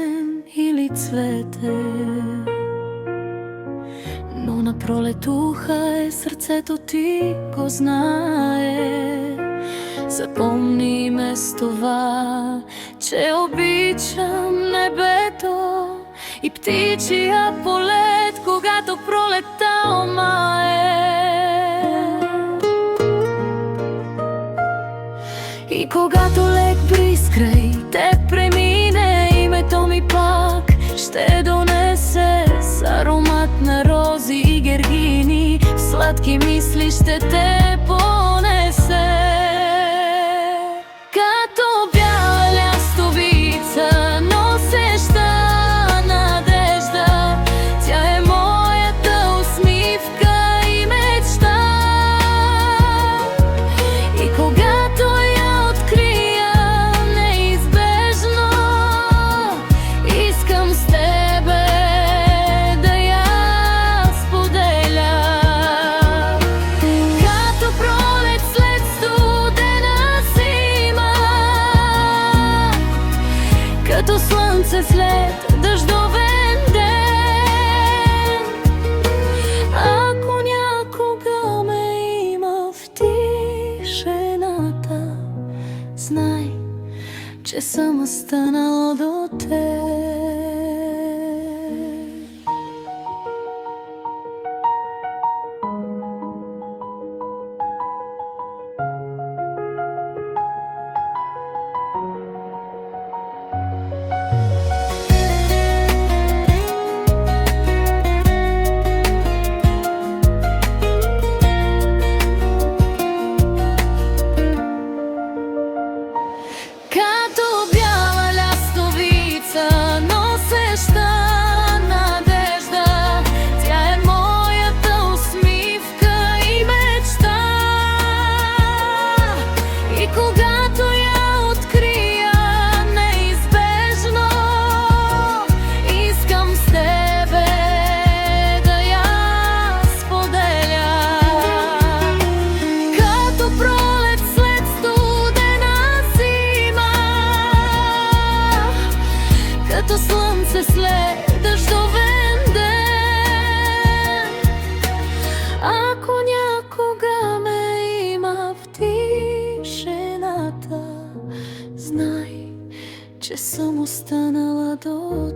ден или цвете, но на пролет ухае сърцето ти го знае. Запомни ме с това, че обичам небето и птичия полет, когато пролетта омае. И когато лек бриз край те премине, името ми пак ще донесе с аромат на рози и гергини, в сладки мисли ще те понесе. Като бяла лястовица носеща надежда, тя е моята усмивка и мечта. И когато я открия неизбежно, искам с тебе да я споделя. Като пролет след студена зима, като слънце след дъждовен ден. Ако някога ме има в тишината, знай, че съм станала до теб. Като бяла лястовица носеща надежда, тя е моята усмивка и мечта. И когато я открия неизбежно, искам с тебе да я споделя. Като пролет след студена зима, като слънце след дъждовен ден. Ако някога ме има в тишината, знай, че съм останала до